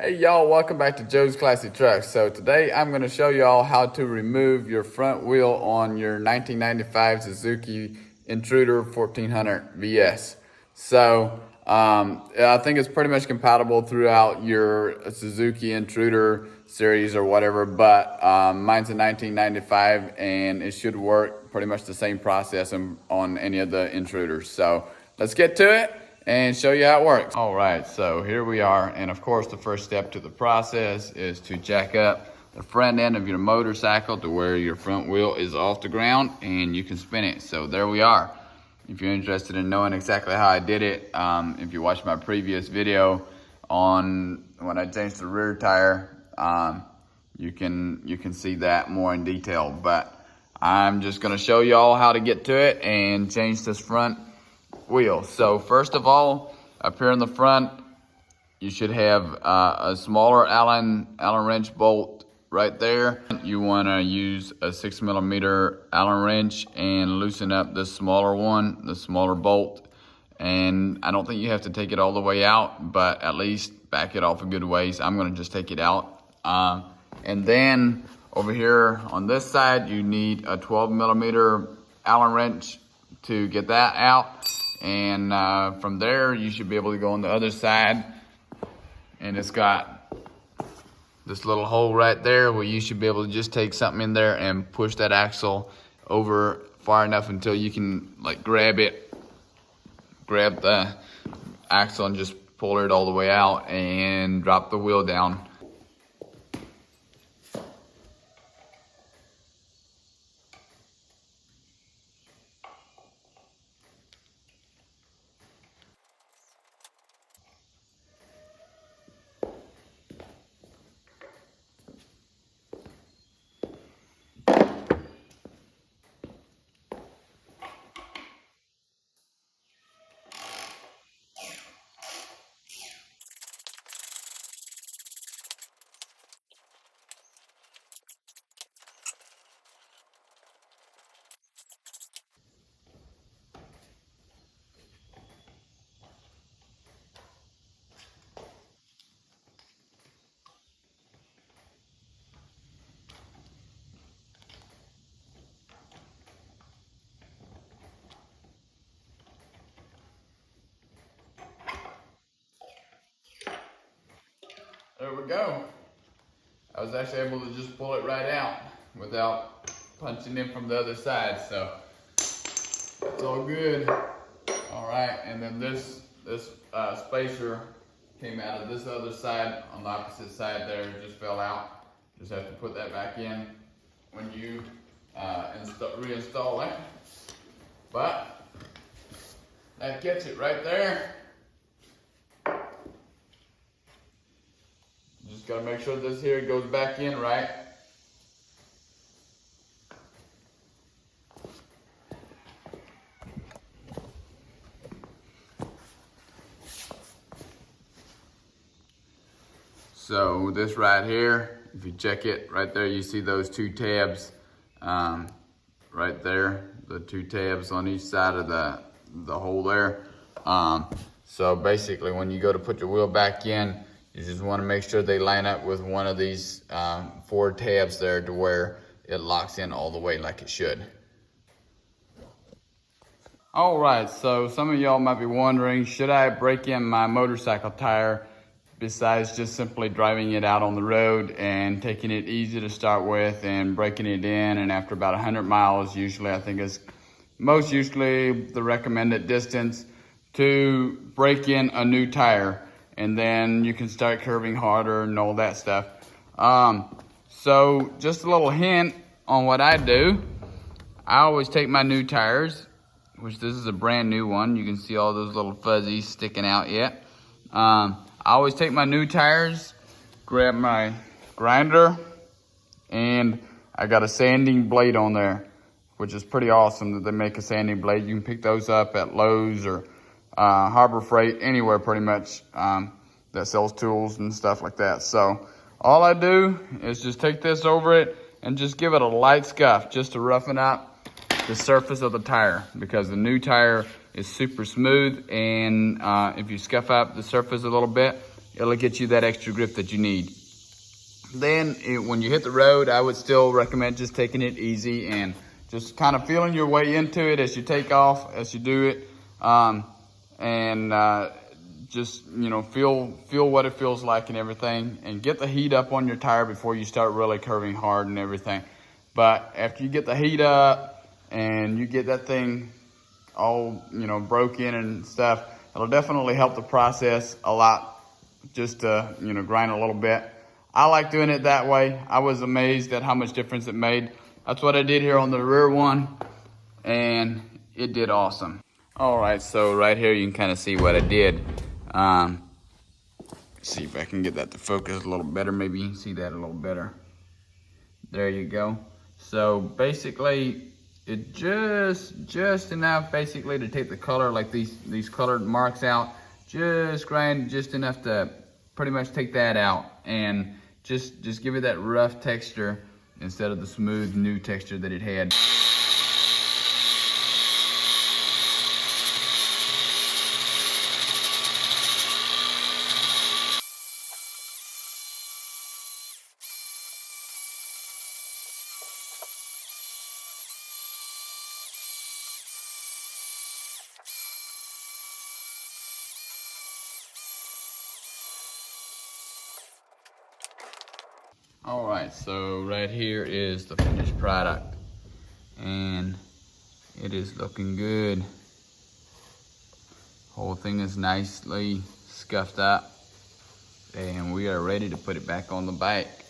Hey y'all, welcome back to Joe's Classy Trucks. So today I'm going to show y'all how to remove your front wheel on your 1995 Suzuki Intruder 1400 VS. So I think it's pretty much compatible throughout your Suzuki Intruder series or whatever, but mine's a 1995 and it should work pretty much the same process on any of the Intruders. So let's get to it and show you how it works. All right, so here we are. And of course, the first step to the process is to jack up the front end of your motorcycle to where your front wheel is off the ground and you can spin it. So there we are. If you're interested in knowing exactly how I did it, if you watched my previous video on when I changed the rear tire, you can see that more in detail. But I'm just gonna show y'all how to get to it and change this front wheel. So first of all, up here in the front, you should have a smaller Allen wrench bolt right there. You want to use a 6mm Allen wrench and loosen up this smaller one, the smaller bolt. And I don't think you have to take it all the way out, but at least back it off a good ways. I'm going to just take it out. And then over here on this side, you need a 12mm Allen wrench to get that out. And from there, you should be able to go on the other side. And it's got this little hole right there where you should be able to just take something in there and push that axle over far enough until you can like grab the axle and just pull it all the way out and drop the wheel down. There we go. I was actually able to just pull it right out without punching in from the other side, so it's all good. All right, and then this spacer came out of this other side on the opposite side there. It just fell out. Just have to put that back in when you reinstall it. But that gets it right there. Just gotta make sure this here goes back in right. So this right here, if you check it right there, you see those two tabs right there, the two tabs on each side of the hole there. So basically when you go to put your wheel back in, you just want to make sure they line up with one of these 4 tabs there to where it locks in all the way like it should. All right, so some of y'all might be wondering, should I break in my motorcycle tire besides just simply driving it out on the road and taking it easy to start with and breaking it in, and after about 100 miles, usually I think is most usually the recommended distance to break in a new tire. And then you can start curving harder and all that stuff. So just a little hint on what I do. I always take my new tires, which this is a brand new one. You can see all those little fuzzies sticking out yet. I always take my new tires, grab my grinder, and I got a sanding blade on there, which is pretty awesome that they make a sanding blade. You can pick those up at Lowe's or Harbor Freight, anywhere pretty much that sells tools and stuff like that. So all I do is just take this over it and just give it a light scuff just to roughen up the surface of the tire, because the new tire is super smooth, and if you scuff up the surface a little bit, it'll get you that extra grip that you need. Then when you hit the road, I would still recommend just taking it easy and just kind of feeling your way into it as you take off, as you do it. Just, you know, feel what it feels like and everything, and get the heat up on your tire before you start really curving hard and everything. But after you get the heat up and you get that thing all, you know, broken and stuff, it'll definitely help the process a lot, just to, you know, grind a little bit. I like doing it that way. I was amazed at how much difference it made. That's what I did here on the rear one, and it did awesome. All right, so right here you can kind of see what I did. See if I can get that to focus a little better. Maybe you can see that a little better. There you go. So basically, it just enough basically to take the color, like these colored marks out. Just grind just enough to pretty much take that out, and just give it that rough texture instead of the smooth new texture that it had. All right, so right here is the finished product, and it is looking good. Whole thing is nicely scuffed up, and we are ready to put it back on the bike.